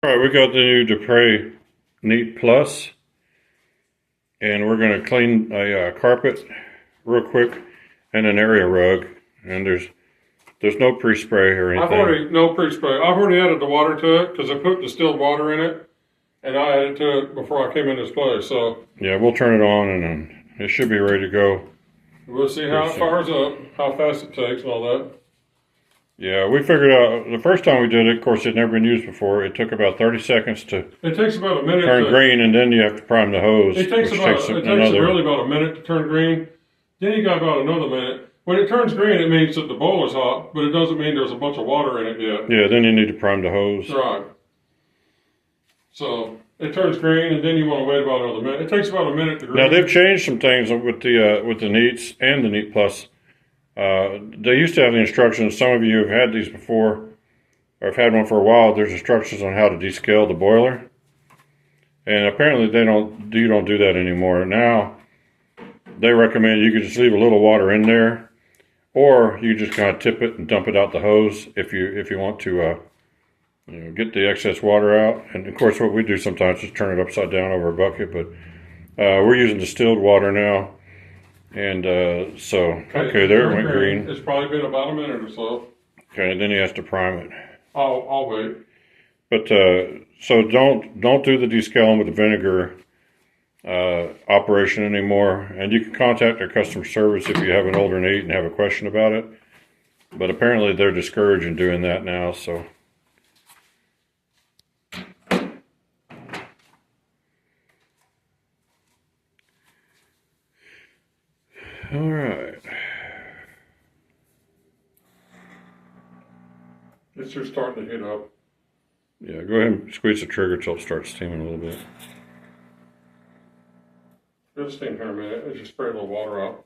Alright, we got the new Dupray Neat Plus, and we're going to clean a carpet real quick and an area rug, and there's no pre-spray or anything. No pre-spray. I've already added the water to it because I put distilled water in it, and I added to it before I came in this place. So yeah, we'll turn it on and then it should be ready to go. We'll see how it fires up, how fast it takes and all that. Yeah, we figured out the first time we did it, of course, it had never been used before. It took about 30 seconds to It takes about a minute turn green, and then you have to prime the hose. It takes really about a minute to turn green. Then you got about another minute. When it turns green, it means that the bowl is hot, but it doesn't mean there's a bunch of water in it yet. Yeah, then you need to prime the hose. Right. So it turns green, and then you want to wait about another minute. It takes about a minute to green. Now they've changed some things with the Neats and the Neat Plus. They used to have the instructions. Some of you have had these before, or have had one for a while. There's instructions on how to descale the boiler, and apparently you don't do that anymore. Now they recommend you can just leave a little water in there, or you just kind of tip it and dump it out the hose if you want to get the excess water out. And of course, what we do sometimes is turn it upside down over a bucket, but we're using distilled water now. And okay, there it went green. It's probably been about a minute or so. Okay, and then he has to prime it. I'll wait. But so don't do the descaling with the vinegar operation anymore. And you can contact our customer service if you have an older Neat and have a question about it. But apparently they're discouraging doing that now. So. All right. It's just starting to heat up. Yeah, go ahead and squeeze the trigger till it starts steaming a little bit. It'll steam here a minute. It's just spray a little water out.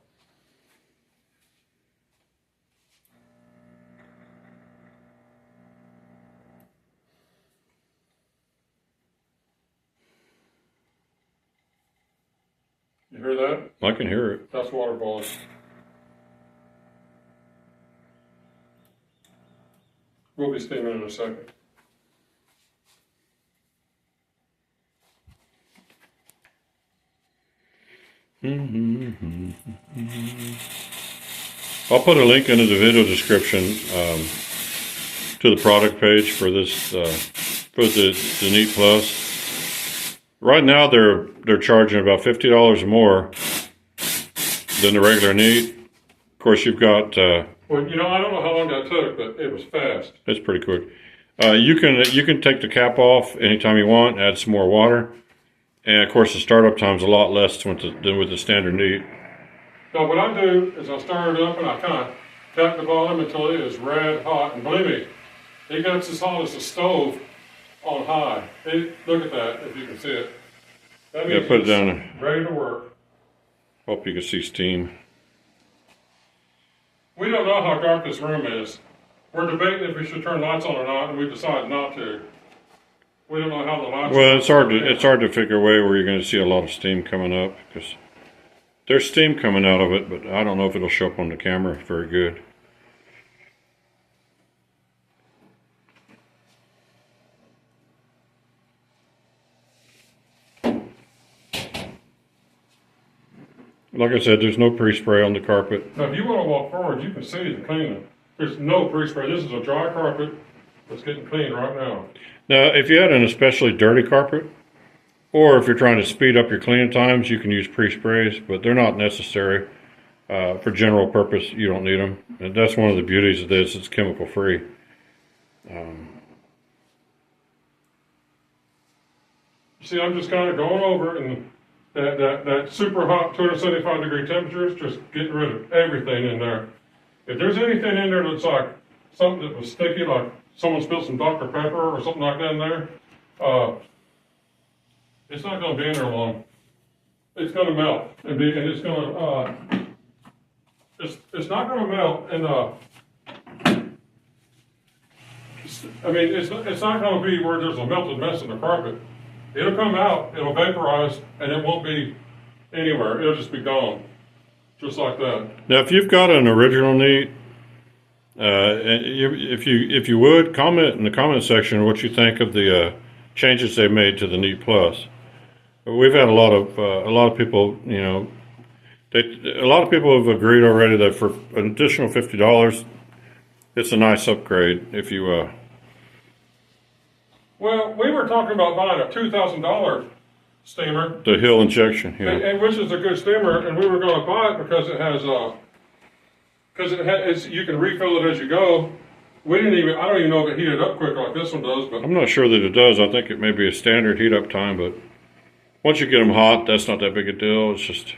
You hear that? I can hear it. That's water boiling. We'll be steaming in a second. I'll put a link into the video description to the product page for this for the Neat Plus. Right now they're charging about $50 more than the regular Neat. Of course, you've got. Well, I don't know how long that took, but it was fast. It's pretty quick. You can take the cap off anytime you want. Add some more water, and of course the startup time's a lot less than with the standard Neat. Now what I do is I start it up and I kind of tap the bottom until it is red hot, and believe me, it gets as hot as a stove on high. Look at that, if you can see it. That means put it down. Ready to work. Hope you can see steam. We don't know how dark this room is. We're debating if we should turn lights on or not, and we decided not to. We don't know how the lights. Well, it's hard to figure a way where you're going to see a lot of steam coming up, because there's steam coming out of it, but I don't know if it'll show up on the camera very good. Like I said, there's no pre-spray on the carpet. Now, if you want to walk forward, you can see the cleaning. There's no pre-spray. This is a dry carpet that's getting cleaned right now. Now, if you had an especially dirty carpet, or if you're trying to speed up your cleaning times, you can use pre-sprays, but they're not necessary. For general purpose, you don't need them. And that's one of the beauties of this. It's chemical free. See, I'm just kind of going over it, and that super hot 275 degree temperature is just getting rid of everything in there. If there's anything in there that's like something that was sticky, like someone spilled some Dr. Pepper or something like that in there, it's not going to be in there long. It's going to melt, and it's going to, it's not going to melt, and it's not going to be where there's a melted mess in the carpet. It'll come out, it'll vaporize, and it won't be anywhere. It'll just be gone, just like that. Now, if you've got an original Neat, if you would comment in the comment section what you think of the changes they made to the Neat Plus. We've had a lot of people, you know, a lot of people have agreed already that for an additional $50, it's a nice upgrade if you. Well, we were talking about buying a $2,000 steamer. The Hill injection, yeah. And which is a good steamer, and we were going to buy it because you can refill it as you go. I don't even know if it heated up quick like this one does, but. I'm not sure that it does. I think it may be a standard heat up time, but once you get them hot, that's not that big a deal. It's just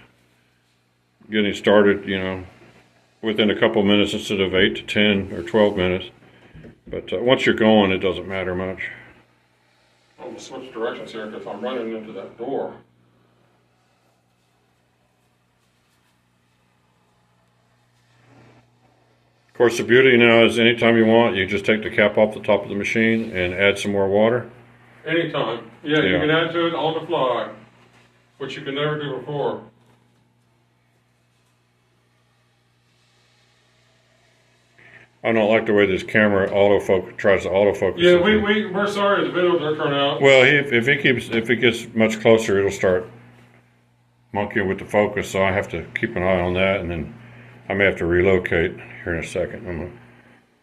getting started, you know, within a couple minutes instead of 8 to 10 or 12 minutes. But once you're going, it doesn't matter much. I'm going to switch directions here because I'm running into that door. Of course, the beauty now is anytime you want, you just take the cap off the top of the machine and add some more water. Anytime. Yeah, you can add to it on the fly, which you can never do before. I don't like the way this camera tries to autofocus. Yeah, we're sorry the video didn't turn out. Well, if he gets much closer, it'll start monkeying with the focus. So I have to keep an eye on that, and then I may have to relocate here in a second. I'm gonna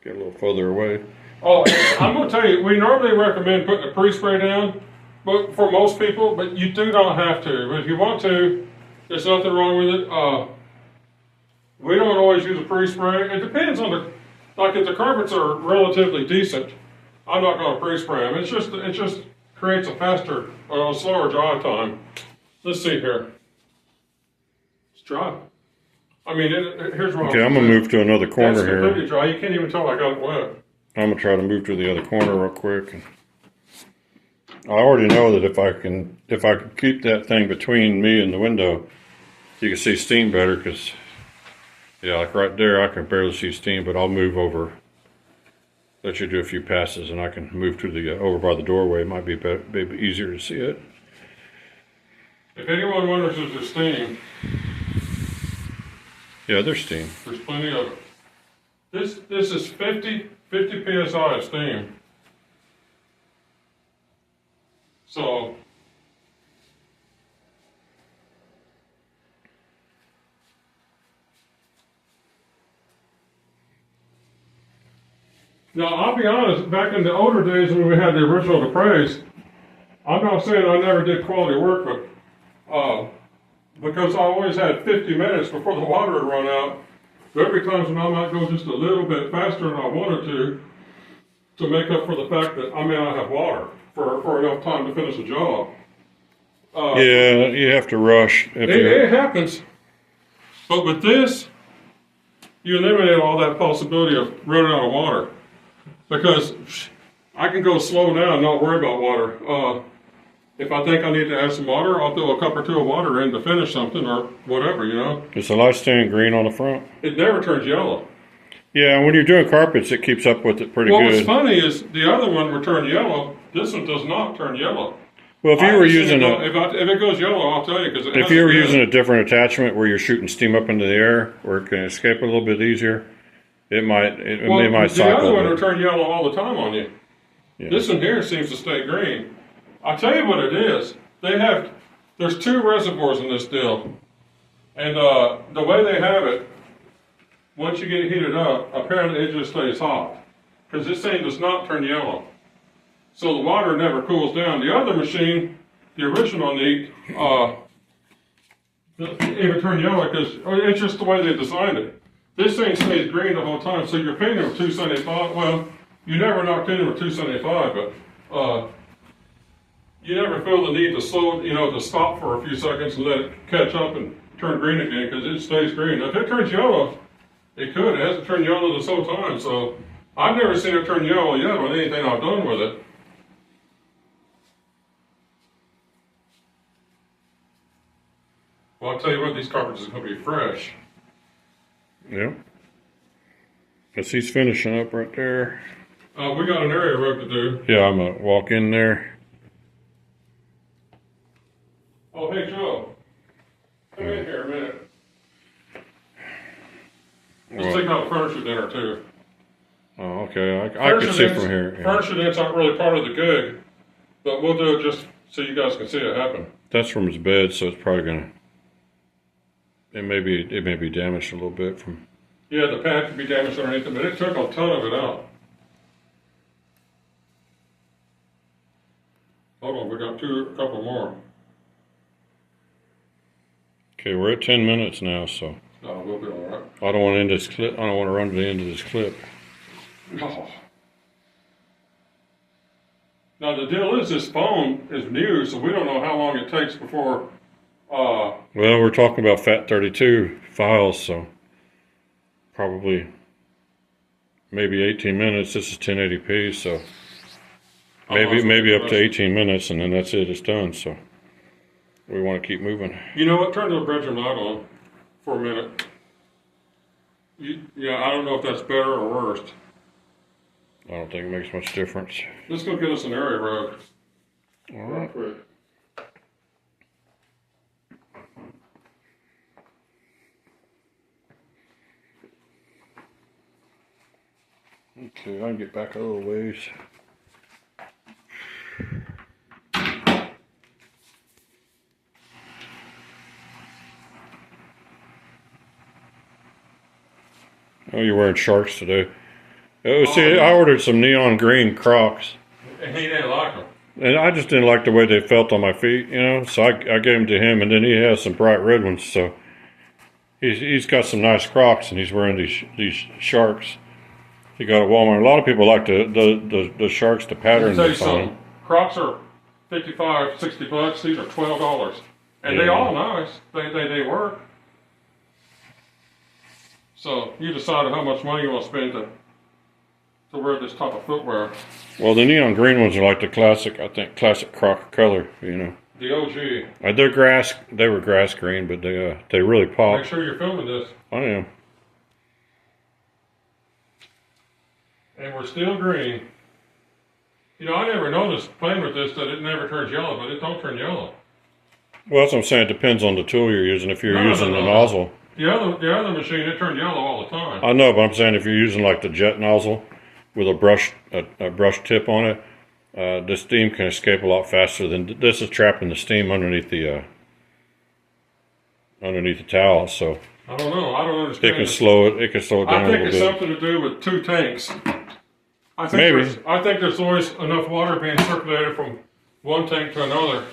get a little further away. Oh, I'm gonna tell you, we normally recommend putting a pre-spray down, but for most people, but you do not have to. But if you want to, there's nothing wrong with it. We don't always use a pre-spray. It depends on the. Like if the carpets are relatively decent, I'm not going to pre-spray them. It just creates a slower dry time. Let's see here. It's dry. I mean, here's what. Okay, I'm gonna move to another corner That's here. completely dry. You can't even tell I got it wet. I'm gonna try to move to the other corner real quick. I already know that if I can keep that thing between me and the window, you can see steam better because. Yeah, like right there, I can barely see steam, but I'll move over. Let you do a few passes, and I can move to the over by the doorway. It might be easier to see it. If anyone wonders if there's steam, yeah, there's steam. There's plenty of it. This is 50 psi of steam. So. Now, I'll be honest, back in the older days when we had the original Duprays, I'm not saying I never did quality work, but because I always had 50 minutes before the water would run out, there would be times when I might go just a little bit faster than I wanted to make up for the fact that I may not have water for enough time to finish the job. Yeah, you have to rush. It happens. But with this, you eliminate all that possibility of running out of water. Because I can go slow now and not worry about water. If I think I need to add some water, I'll throw a cup or two of water in to finish something or whatever, you know. It's a light staying green on the front. It never turns yellow. Yeah, when you're doing carpets, it keeps up with it pretty good. What's funny is the other one will turn yellow. This one does not turn yellow. Well, if you were using if it goes yellow, I'll tell you. If you were using a different attachment where you're shooting steam up into the air, where it can escape a little bit easier, it might cycle. The other one will turn yellow all the time on you. Yeah. This one here seems to stay green. I'll tell you what it is. There's two reservoirs in this deal. And the way they have it, once you get it heated up, apparently it just stays hot. Because this thing does not turn yellow. So the water never cools down. The other machine, the original Neat, it would turn yellow because it's just the way they designed it. This thing stays green the whole time, so you're painting with 275. Well, you never knocked in with 275, but you never feel the need to to stop for a few seconds and let it catch up and turn green again because it stays green. Now, if it turns yellow, it could. It hasn't turned yellow this whole time, so I've never seen it turn yellow yet with anything I've done with it. Well, I'll tell you what, these carpets are going to be fresh. Yeah. Because he's finishing up right there. We got an area rug to do. Yeah, I'm going to walk in there. Oh, hey, Joe. Come in here a minute. Let's take out the furniture dinner, too. Oh, okay. I can see from here. Yeah. Furniture dinner's not really part of the gig. But we'll do it just so you guys can see it happen. That's from his bed, so it's probably gonna. It may be damaged a little bit from. Yeah, the pad could be damaged underneath it, but it took a ton of it out. Hold on, we got a couple more. Okay, we're at 10 minutes now, so. No, we'll be all right. I don't want to end this clip. I don't want to run to the end of this clip. No. Now the deal is, this phone is new, so we don't know how long it takes before. Well, we're talking about FAT32 files, so probably maybe 18 minutes. This is 1080p, so maybe up to 18 minutes, and then that's it. It's done. So we want to keep moving. You know what? Turn the bedroom light on for a minute. Yeah, I don't know if that's better or worse. I don't think it makes much difference. Let's go get us an area rug. All right. Quick. Okay, I can get back a little ways. Oh, you're wearing Sharks today. Oh, see, I ordered some neon green Crocs. And he didn't like them. And I just didn't like the way they felt on my feet, you know. So I gave them to him, and then he has some bright red ones. So he's got some nice Crocs, and he's wearing these Sharks. He got at Walmart. A lot of people like the Sharks, the pattern. Let me tell you something. Crocs are $55, $60. These are $12, and Yeah. they all nice. They work. So you decided how much money you want to spend to wear this type of footwear. Well, the neon green ones are like the classic, I think, classic Croc color, you know. The OG. They were grass green, but they really pop. Make sure you're filming this. I am. And we're still green. You know, I never noticed playing with this that it never turns yellow, but it don't turn yellow. Well, that's what I'm saying. It depends on the tool you're using. If you're using the nozzle. The other machine, it turned yellow all the time. I know, but I'm saying if you're using like the jet nozzle with a brush tip on it, the steam can escape a lot faster than this is trapping the steam underneath the towel. So I don't know. I don't understand. it can slow it. It can slow it down a I little think bit. it's something to do with two tanks. I think Maybe. I think there's always enough water being circulated from one tank to another.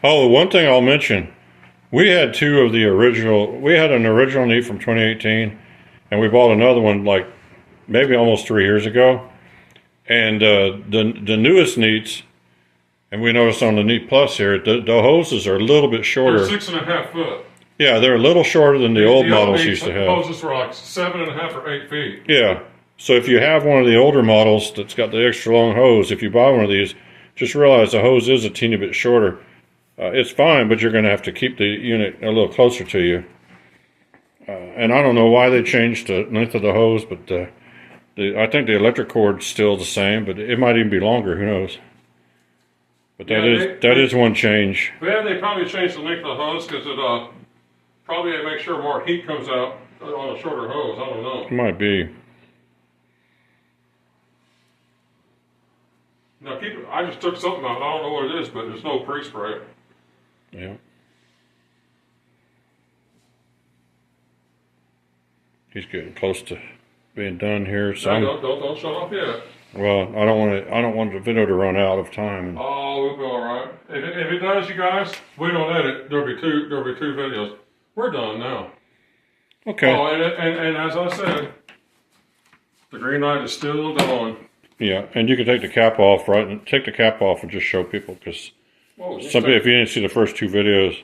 Oh, one thing I'll mention. We had two of the original. We had an original neat from 2018, and we bought another one like maybe almost 3 years ago. And the newest neats, and we noticed on the Neat Plus here, the hoses are a little bit shorter. They're 6.5 foot. Yeah, they're a little shorter than the old models used to have. Hoses were like 7.5 or 8 feet. Yeah. So if you have one of the older models that's got the extra long hose, if you buy one of these, just realize the hose is a teeny bit shorter. It's fine, but you're going to have to keep the unit a little closer to you. And I don't know why they changed the length of the hose, but I think the electric cord's still the same, but it might even be longer. Who knows? But that is one change. Yeah, they probably changed the length of the hose because it probably makes sure more heat comes out on a shorter hose. I don't know. It might be. Now I just took something out. I don't know what it is, but there's no pre-spray. Yeah. He's getting close to being done here. So Don't shut off yet. well, I don't want the video to run out of time. Oh, we'll be all right. If it does, you guys, we don't edit. There'll be two videos. We're done now. Okay. Oh, and as I said, the green light is still on. Yeah, and you can take the cap off, right? And take the cap off and just show people, because if you didn't see the first two videos,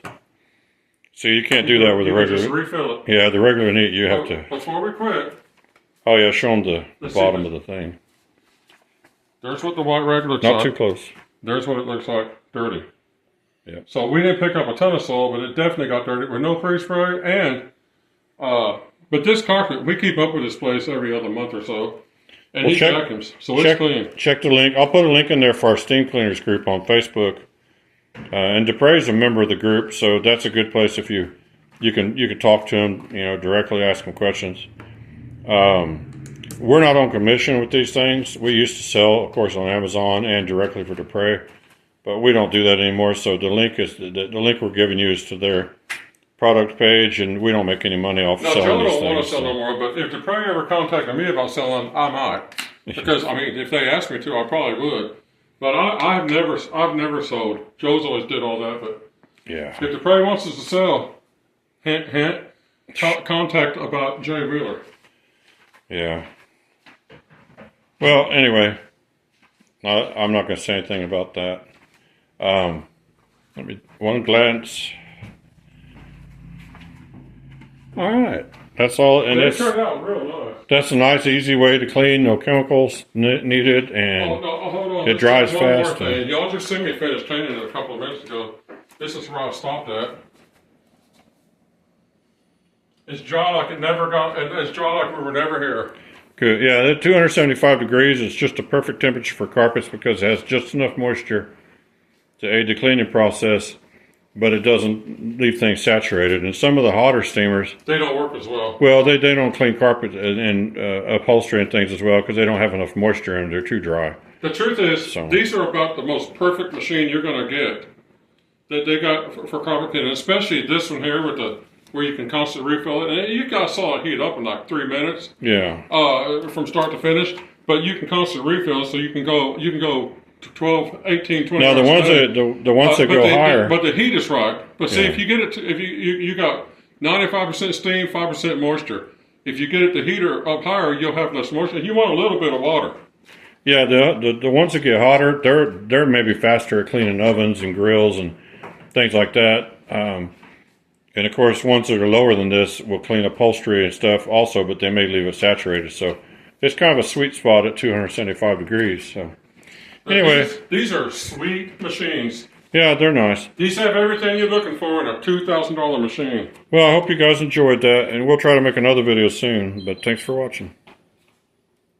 see, you can't do that with the regular. Just refill it. Yeah, the regular neat, you have to. Before we quit. Oh yeah, show them the Let's bottom see of the thing. There's what the white rag looks like. Not too close. There's what it looks like, dirty. Yeah. So we didn't pick up a ton of soil, but it definitely got dirty with no pre-spray. And but this carpet, we keep up with this place every other month or so, and he vacuums, so it's clean. Check the link. I'll put a link in there for our steam cleaners group on Facebook. And Dupray's a member of the group, so that's a good place if you can talk to him, directly, ask him questions. we're not on commission with these things. We used to sell, of course, on Amazon and directly for Dupray, but we don't do that anymore. So the link is the link we're giving you is to their product page, and we don't make any money off Now, selling Joe these don't want things. to sell no more, but if Dupray ever contacted me about selling, I might. Because, I mean, if they asked me to, I probably would. But I've never sold. Joe's always did all that, but Yeah. if Dupray wants us to sell, hint, hint, contact about Jay Wheeler. Yeah. Well, anyway, I'm not going to say anything about that. Let me one glance. All right, that's all, and It turned out real nice. that's a nice, easy way to clean. No chemicals needed, and Oh, no, hold on. it Let's dries do one more fast. thing. Y'all just seen me finish cleaning it a couple of minutes ago. This is where I stopped at. It's dry like it never got, and it's dry like we were never here. Good. Yeah, at 275 degrees is just a perfect temperature for carpets because it has just enough moisture to aid the cleaning process, but it doesn't leave things saturated. And some of the hotter steamers, They don't work as well. well, they don't clean carpet and upholstery and things as well because they don't have enough moisture and they're too dry. The truth is, So- these are about the most perfect machine you're going to get that they got for carpet cleaning, especially this one here with the where you can constantly refill it. And you guys saw it heat up in like 3 minutes Yeah. from start to finish, but you can constantly refill, so you can go to 12, 18, 20 Now the hours ones a day. the ones that But go higher. but the heat is right. But see, Yeah. if you get it, if you got 95% steam, 5% moisture. If you get it the heater up higher, you'll have less moisture. You want a little bit of water. Yeah, the ones that get hotter, they're maybe faster at cleaning ovens and grills and things like that. And of course, ones that are lower than this will clean upholstery and stuff also, but they may leave it saturated. So it's kind of a sweet spot at 275 degrees. So anyway, These are sweet machines. yeah, they're nice. These have everything you're looking for in a $2,000 machine. Well, I hope you guys enjoyed that, and we'll try to make another video soon. But thanks for watching.